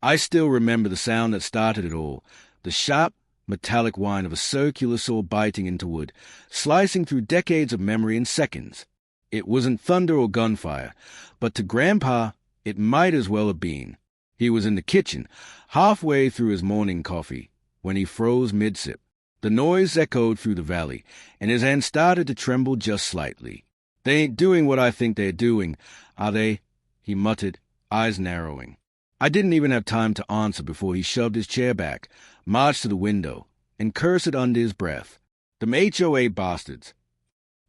I still remember the sound that started it all, the sharp, metallic whine of a circular saw biting into wood, slicing through decades of memory in seconds. It wasn't thunder or gunfire, but to Grandpa, it might as well have been. He was in the kitchen, halfway through his morning coffee, when he froze mid-sip. The noise echoed through the valley, and his hand started to tremble just slightly. "They ain't doing what I think they're doing, are they?" he muttered, eyes narrowing. I didn't even have time to answer before he shoved his chair back, marched to the window, and cursed under his breath. "Them HOA bastards."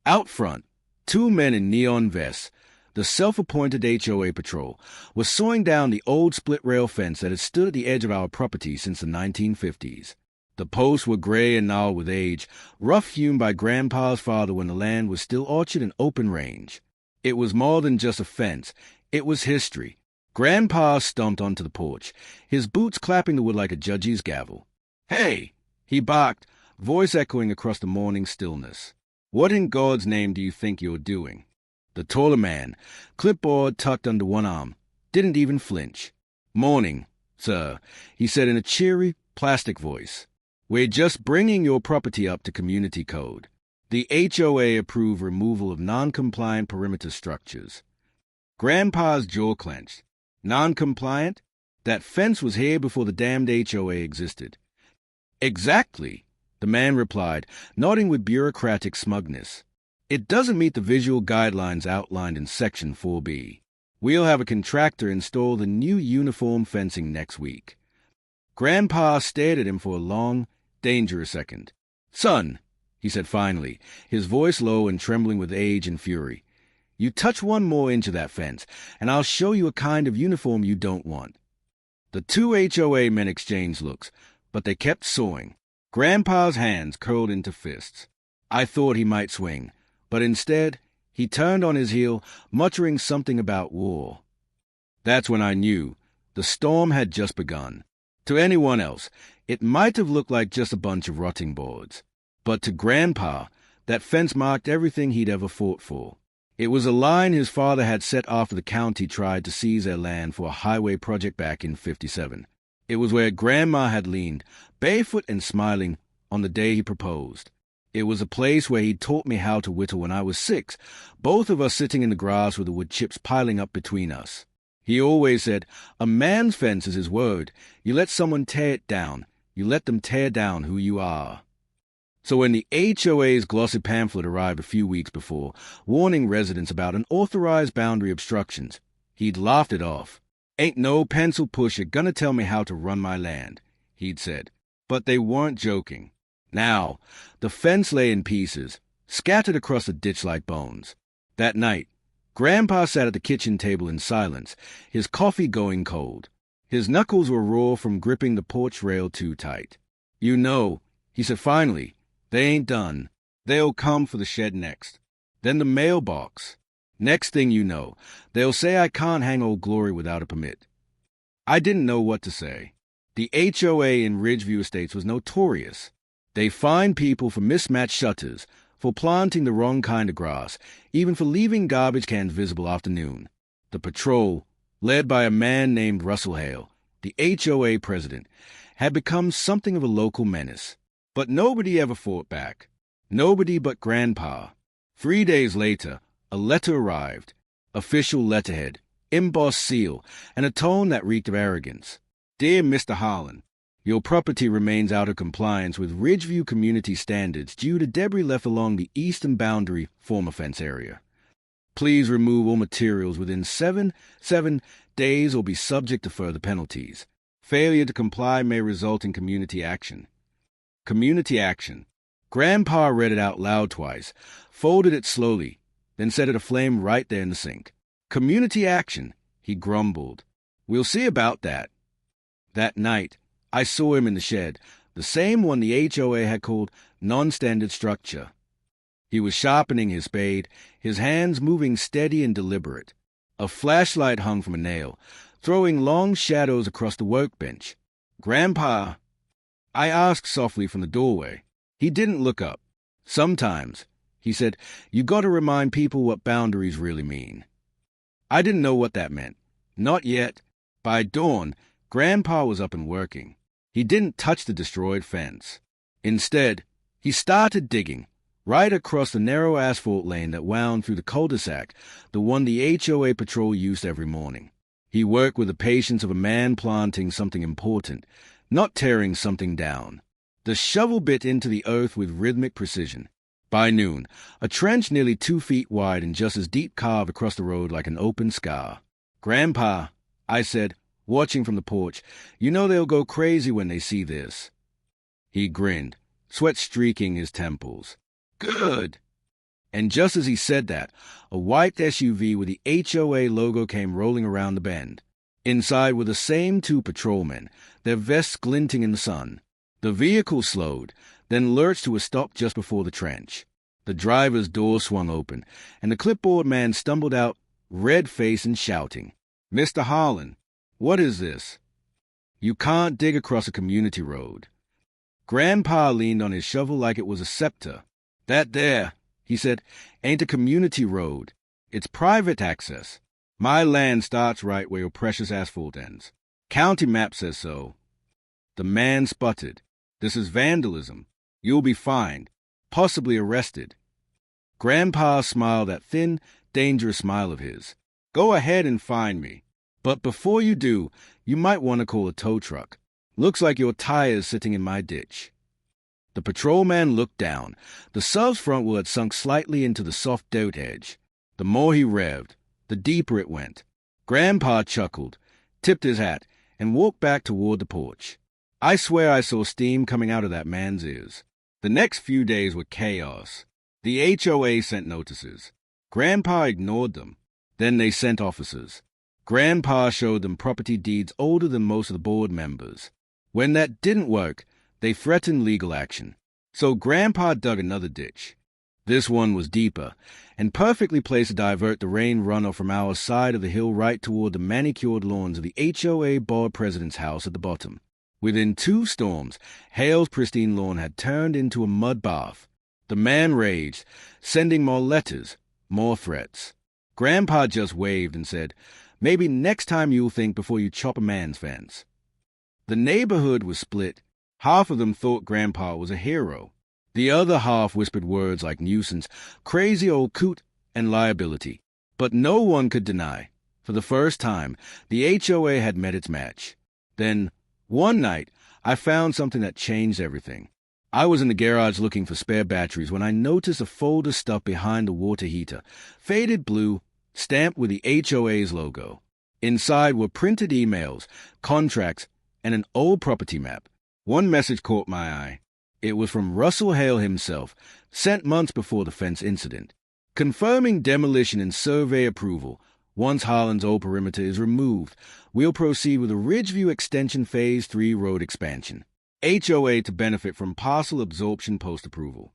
Out front, two men in neon vests, the self-appointed HOA patrol, were sawing down the old split-rail fence that had stood at the edge of our property since the 1950s. The posts were gray and gnarled with age, rough-hewn by Grandpa's father when the land was still orchard and open range. It was more than just a fence. It was history. Grandpa stomped onto the porch, his boots clapping the wood like a judge's gavel. "Hey!" he barked, voice echoing across the morning stillness. "What in God's name do you think you're doing?" The taller man, clipboard tucked under one arm, didn't even flinch. "Morning, sir," he said in a cheery, plastic voice. "We're just bringing your property up to community code. The HOA approved removal of non-compliant perimeter structures." Grandpa's jaw clenched. Non-compliant? That fence was here before the damned HOA existed. "Exactly," the man replied, nodding with bureaucratic smugness. "It doesn't meet the visual guidelines outlined in Section 4B. We'll have a contractor install the new uniform fencing next week." Grandpa stared at him for a long, dangerous second. "Son," he said finally, his voice low and trembling with age and fury, "you touch one more inch of that fence, and I'll show you a kind of uniform you don't want." The two HOA men exchanged looks, but they kept sawing. Grandpa's hands curled into fists. I thought he might swing, but instead he turned on his heel, muttering something about war. That's when I knew the storm had just begun. To anyone else, it might have looked like just a bunch of rotting boards. But to Grandpa, that fence marked everything he'd ever fought for. It was a line his father had set after the county tried to seize their land for a highway project back in '57. It was where Grandma had leaned, barefoot and smiling, on the day he proposed. It was a place where he'd taught me how to whittle when I was 6, both of us sitting in the grass with the wood chips piling up between us. He always said, "A man's fence is his word. You let someone tear it down. You let them tear down who you are." So when the HOA's glossy pamphlet arrived a few weeks before, warning residents about unauthorized boundary obstructions, he'd laughed it off. "Ain't no pencil pusher gonna tell me how to run my land," he'd said. But they weren't joking. Now, the fence lay in pieces, scattered across the ditch like bones. That night, Grandpa sat at the kitchen table in silence, his coffee going cold. His knuckles were raw from gripping the porch rail too tight. "You know," he said finally, "they ain't done. They'll come for the shed next. Then the mailbox. Next thing you know, they'll say I can't hang Old Glory without a permit." I didn't know what to say. The HOA in Ridgeview Estates was notorious. They fined people for mismatched shutters, for planting the wrong kind of grass, even for leaving garbage cans visible after noon. The patrol, led by a man named Russell Hale, the HOA president, had become something of a local menace. But nobody ever fought back. Nobody but Grandpa. 3 days later, a letter arrived. Official letterhead, embossed seal, and a tone that reeked of arrogance. "Dear Mr. Harlan, your property remains out of compliance with Ridgeview community standards due to debris left along the eastern boundary former fence area. Please remove all materials within seven days or be subject to further penalties. Failure to comply may result in community action." Community action. Grandpa read it out loud twice, folded it slowly, then set it aflame right there in the sink. "Community action," he grumbled. "We'll see about that." That night, I saw him in the shed, the same one the HOA had called non-standard structure. He was sharpening his spade, his hands moving steady and deliberate. A flashlight hung from a nail, throwing long shadows across the workbench. "Grandpa," I asked softly from the doorway. He didn't look up. "Sometimes," he said, "you got to remind people what boundaries really mean." I didn't know what that meant. Not yet. By dawn, Grandpa was up and working. He didn't touch the destroyed fence. Instead, he started digging, right across the narrow asphalt lane that wound through the cul-de-sac, the one the HOA patrol used every morning. He worked with the patience of a man planting something important, not tearing something down. The shovel bit into the earth with rhythmic precision. By noon, a trench nearly 2 feet wide and just as deep carved across the road like an open scar. "Grandpa," I said, watching from the porch, "you know they'll go crazy when they see this." He grinned, sweat streaking his temples. "Good." And just as he said that, a white SUV with the HOA logo came rolling around the bend. Inside were the same 2 patrolmen, their vests glinting in the sun. The vehicle slowed, then lurched to a stop just before the trench. The driver's door swung open, and the clipboard man stumbled out, red-faced and shouting, "Mr. Harlan, what is this? You can't dig across a community road." Grandpa leaned on his shovel like it was a scepter. "That there," he said, "ain't a community road. It's private access. My land starts right where your precious asphalt ends. County map says so." The man sputtered. "This is vandalism. You'll be fined, possibly arrested." Grandpa smiled that thin, dangerous smile of his. "Go ahead and fine me. But before you do, you might want to call a tow truck. Looks like your tire's sitting in my ditch." The patrolman looked down. The sub's front wheel had sunk slightly into the soft dirt edge. The more he revved, the deeper it went. Grandpa chuckled, tipped his hat, and walked back toward the porch. I swear I saw steam coming out of that man's ears. The next few days were chaos. The HOA sent notices. Grandpa ignored them. Then they sent officers. Grandpa showed them property deeds older than most of the board members. When that didn't work, they threatened legal action. So Grandpa dug another ditch. This one was deeper, and perfectly placed to divert the rain runoff from our side of the hill right toward the manicured lawns of the HOA board president's house at the bottom. Within 2 storms, Hale's pristine lawn had turned into a mud bath. The man raged, sending more letters, more threats. Grandpa just waved and said, "Maybe next time you'll think before you chop a man's fence." The neighborhood was split. Half of them thought Grandpa was a hero. The other half whispered words like nuisance, crazy old coot, and liability. But no one could deny, for the first time, the HOA had met its match. Then, one night, I found something that changed everything. I was in the garage looking for spare batteries when I noticed a folder stuffed behind the water heater, faded blue, stamped with the HOA's logo. Inside were printed emails, contracts, and an old property map. One message caught my eye. It was from Russell Hale himself, sent months before the fence incident. Confirming demolition and survey approval. Once Harlan's old perimeter is removed, we'll proceed with a Ridgeview Extension Phase 3 road expansion. HOA to benefit from parcel absorption post-approval.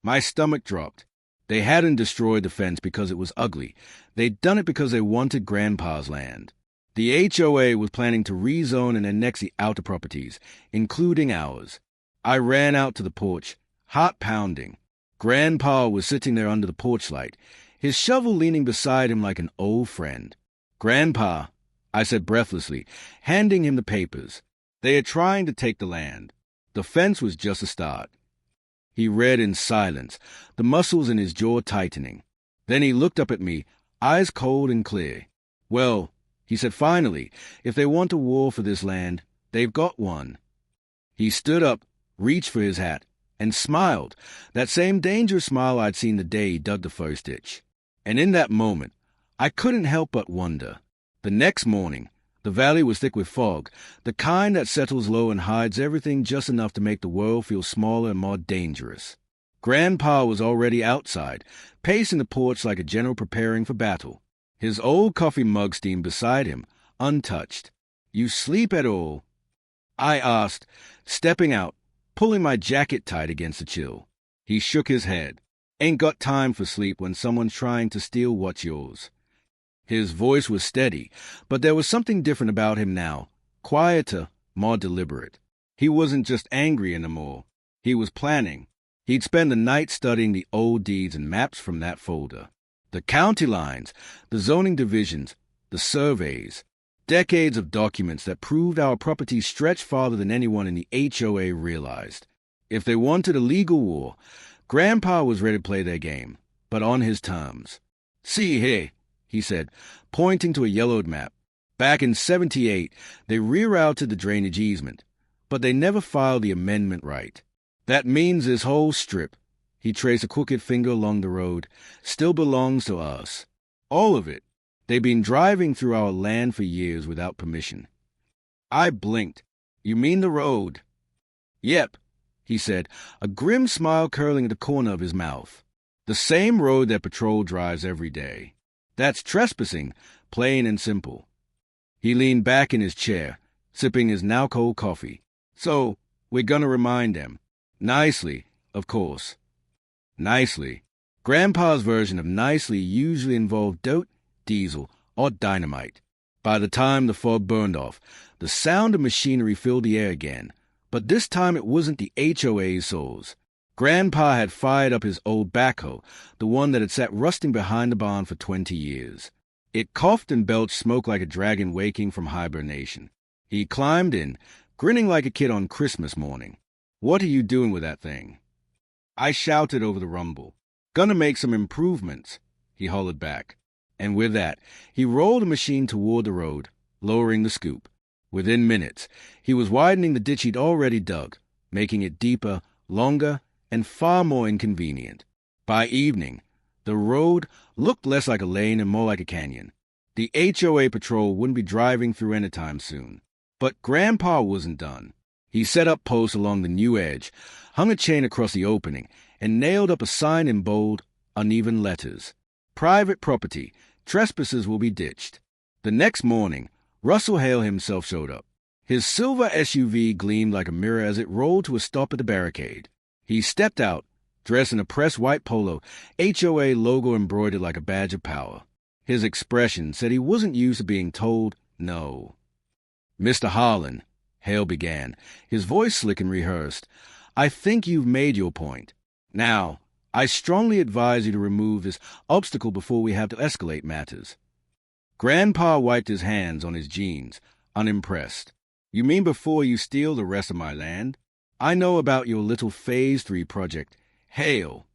My stomach dropped. They hadn't destroyed the fence because it was ugly. They'd done it because they wanted Grandpa's land. The HOA was planning to rezone and annex the outer properties, including ours. I ran out to the porch, heart pounding. Grandpa was sitting there under the porch light, his shovel leaning beside him like an old friend. "Grandpa," I said breathlessly, handing him the papers. "They are trying to take the land. The fence was just a start." He read in silence, the muscles in his jaw tightening. Then he looked up at me, eyes cold and clear. "Well," he said finally, "if they want a war for this land, they've got one." He stood up, reached for his hat, and smiled, that same dangerous smile I'd seen the day he dug the first ditch. And in that moment, I couldn't help but wonder. The next morning, the valley was thick with fog, the kind that settles low and hides everything just enough to make the world feel smaller and more dangerous. Grandpa was already outside, pacing the porch like a general preparing for battle. His old coffee mug steamed beside him, untouched. "You sleep at all?" I asked, stepping out, pulling my jacket tight against the chill. He shook his head. "Ain't got time for sleep when someone's trying to steal what's yours." His voice was steady, but there was something different about him now, quieter, more deliberate. He wasn't just angry anymore. He was planning. He'd spend the night studying the old deeds and maps from that folder. The county lines, the zoning divisions, the surveys. Decades of documents that proved our property stretched farther than anyone in the HOA realized. If they wanted a legal war, Grandpa was ready to play their game, but on his terms. "See here," he said, pointing to a yellowed map. "Back in '78, they rerouted the drainage easement, but they never filed the amendment right. That means this whole strip," he traced a crooked finger along the road, "still belongs to us. All of it. They've been driving through our land for years without permission." I blinked. "You mean the road?" "Yep," he said, a grim smile curling at the corner of his mouth. "The same road that patrol drives every day. That's trespassing, plain and simple." He leaned back in his chair, sipping his now-cold coffee. "So, we're gonna remind them. Nicely, of course." Nicely. Grandpa's version of nicely usually involved dirt, diesel, or dynamite. By the time the fog burned off, the sound of machinery filled the air again, but this time it wasn't the HOA's saws. Grandpa had fired up his old backhoe, the one that had sat rusting behind the barn for 20 years. It coughed and belched smoke like a dragon waking from hibernation. He climbed in, grinning like a kid on Christmas morning. "What are you doing with that thing?" I shouted over the rumble. "Gonna make some improvements," he hollered back. And with that, he rolled the machine toward the road, lowering the scoop. Within minutes, he was widening the ditch he'd already dug, making it deeper, longer, and far more inconvenient. By evening, the road looked less like a lane and more like a canyon. The HOA patrol wouldn't be driving through anytime soon. But Grandpa wasn't done. He set up posts along the new edge, hung a chain across the opening, and nailed up a sign in bold, uneven letters. "Private property. Trespassers will be ditched." The next morning, Russell Hale himself showed up. His silver SUV gleamed like a mirror as it rolled to a stop at the barricade. He stepped out, dressed in a pressed white polo, HOA logo embroidered like a badge of power. His expression said he wasn't used to being told no. "Mr. Harlan," Hale began, his voice slick and rehearsed, "I think you've made your point. Now, I strongly advise you to remove this obstacle before we have to escalate matters." Grandpa wiped his hands on his jeans, unimpressed. "You mean before you steal the rest of my land? I know about your little Phase 3 project. Hale."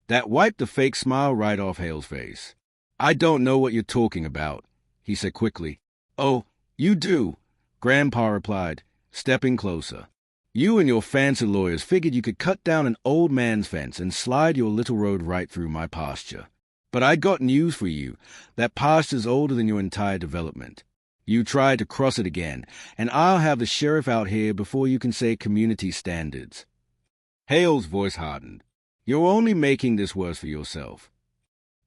That wiped the fake smile right off Hale's face. "I don't know what you're talking about," he said quickly. "Oh, you do," Grandpa replied, stepping closer. "You and your fancy lawyers figured you could cut down an old man's fence and slide your little road right through my pasture. But I got news for you. That pasture's older than your entire development. You tried to cross it again, and I'll have the sheriff out here before you can say community standards." Hale's voice hardened. "You're only making this worse for yourself."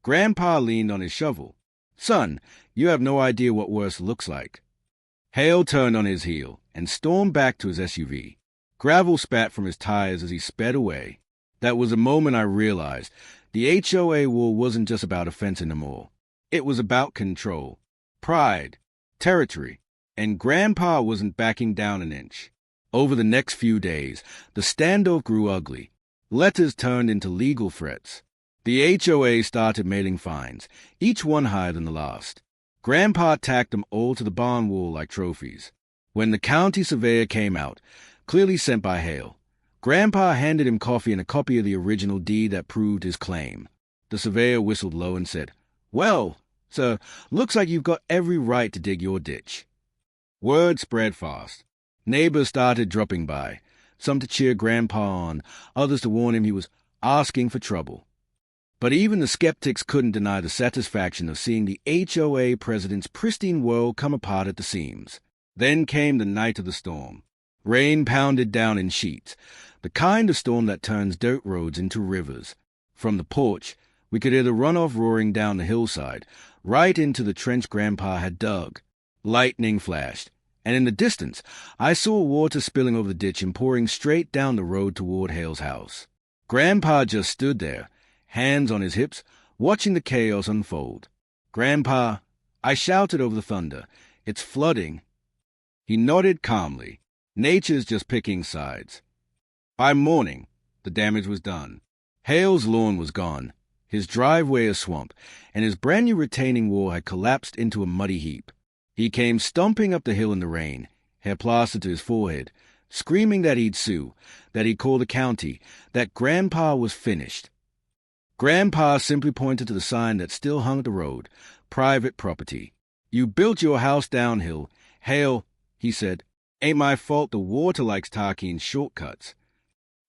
Grandpa leaned on his shovel. "Son, you have no idea what worse looks like." Hale turned on his heel and stormed back to his SUV. Gravel spat from his tires as he sped away. That was the moment I realized the HOA war wasn't just about a fence anymore. It was about control, pride, territory, and Grandpa wasn't backing down an inch. Over the next few days, the standoff grew ugly. Letters turned into legal threats. The HOA started mailing fines, each one higher than the last. Grandpa tacked them all to the barn wall like trophies. When the county surveyor came out, clearly sent by Hale, Grandpa handed him coffee and a copy of the original deed that proved his claim. The surveyor whistled low and said, "Well, sir, looks like you've got every right to dig your ditch." Word spread fast. Neighbors started dropping by, some to cheer Grandpa on, others to warn him he was asking for trouble. But even the skeptics couldn't deny the satisfaction of seeing the HOA president's pristine world come apart at the seams. Then came the night of the storm. Rain pounded down in sheets, the kind of storm that turns dirt roads into rivers. From the porch, we could hear the runoff roaring down the hillside, right into the trench Grandpa had dug. Lightning flashed, and in the distance, I saw water spilling over the ditch and pouring straight down the road toward Hale's house. Grandpa just stood there, hands on his hips, watching the chaos unfold. "Grandpa," I shouted over the thunder, "it's flooding." He nodded calmly. "Nature's just picking sides." By morning, the damage was done. Hale's lawn was gone, his driveway a swamp, and his brand-new retaining wall had collapsed into a muddy heap. He came stomping up the hill in the rain, hair plastered to his forehead, screaming that he'd sue, that he'd call the county, that Grandpa was finished. Grandpa simply pointed to the sign that still hung at the road, private property. You built your house downhill. Hale, he said, ain't my fault the water likes taking shortcuts.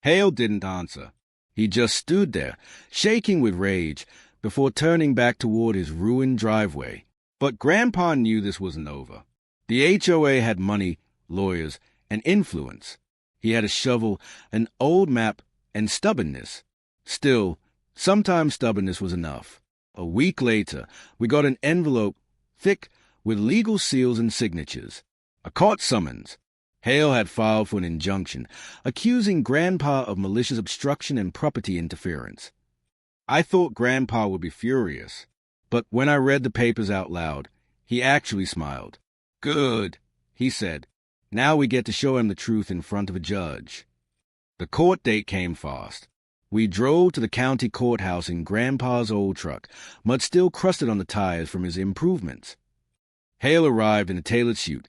Hale didn't answer. He just stood there, shaking with rage, before turning back toward his ruined driveway. But Grandpa knew this wasn't over. The HOA had money, lawyers, and influence. He had a shovel, an old map, and stubbornness. Still, sometimes stubbornness was enough. A week later, we got an envelope thick with legal seals and signatures. A court summons. Hale had filed for an injunction, accusing Grandpa of malicious obstruction and property interference. I thought Grandpa would be furious, but when I read the papers out loud, he actually smiled. Good, he said. Now we get to show him the truth in front of a judge. The court date came fast. We drove to the county courthouse in Grandpa's old truck, mud still crusted on the tires from his improvements. Hale arrived in a tailored suit,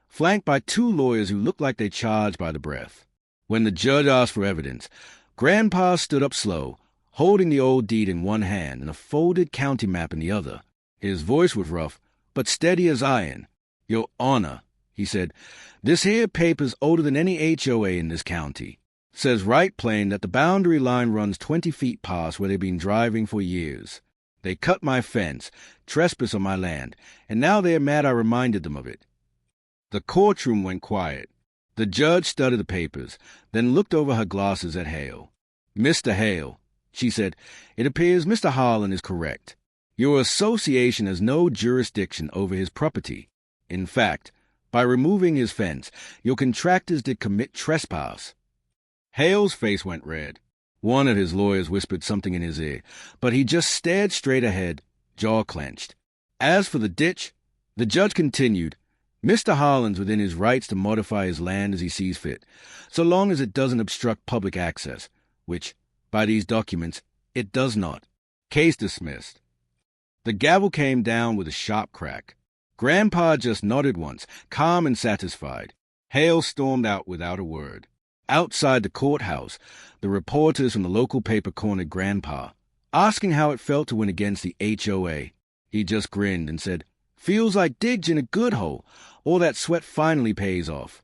flanked by two lawyers who looked like they charged by the breath. When the judge asked for evidence, Grandpa stood up slow, holding the old deed in one hand and a folded county map in the other. His voice was rough, but steady as iron. Your Honor, he said, this here paper's older than any HOA in this county. Says right plain that the boundary line runs 20 feet past where they've been driving for years. They cut my fence, trespass on my land, and now they're mad I reminded them of it. The courtroom went quiet. The judge studied the papers, then looked over her glasses at Hale. Mr. Hale, she said, it appears Mr. Harlan is correct. Your association has no jurisdiction over his property. In fact, by removing his fence, your contractors did commit trespass. Hale's face went red. One of his lawyers whispered something in his ear, but he just stared straight ahead, jaw clenched. As for the ditch, the judge continued, Mr. Harlan's within his rights to modify his land as he sees fit, so long as it doesn't obstruct public access, which, by these documents, it does not. Case dismissed. The gavel came down with a sharp crack. Grandpa just nodded once, calm and satisfied. Hale stormed out without a word. Outside the courthouse, the reporters from the local paper cornered Grandpa, asking how it felt to win against the HOA. He just grinned and said, feels like digged in a good hole. All that sweat finally pays off.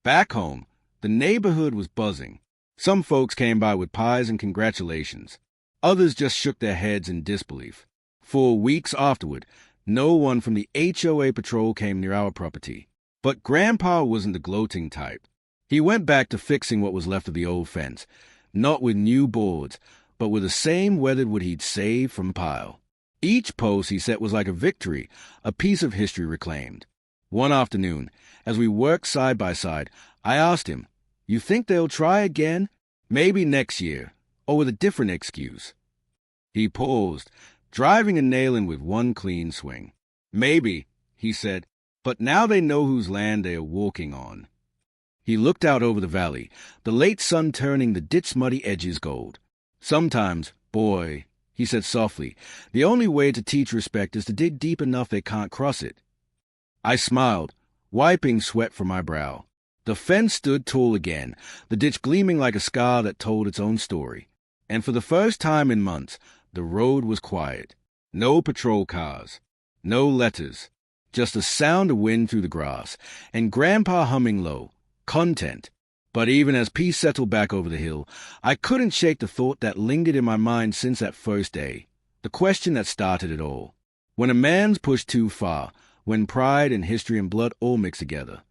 Back home, the neighborhood was buzzing. Some folks came by with pies and congratulations. Others just shook their heads in disbelief. For weeks afterward, no one from the HOA patrol came near our property. But Grandpa wasn't the gloating type. He went back to fixing what was left of the old fence, not with new boards, but with the same weathered wood he'd saved from pile. Each post he set was like a victory, a piece of history reclaimed. One afternoon, as we worked side by side, I asked him, you think they'll try again? Maybe next year, or with a different excuse. He paused, driving a nail in with one clean swing. Maybe, he said, but now they know whose land they are walking on. He looked out over the valley, the late sun turning the ditch's muddy edges gold. Sometimes, boy, he said softly, the only way to teach respect is to dig deep enough they can't cross it. I smiled, wiping sweat from my brow. The fence stood tall again, the ditch gleaming like a scar that told its own story. And for the first time in months, the road was quiet. No patrol cars, no letters, just the sound of wind through the grass, and Grandpa humming low, content. But even as peace settled back over the hill, I couldn't shake the thought that lingered in my mind since that first day, the question that started it all. When a man's pushed too far, when pride and history and blood all mix together,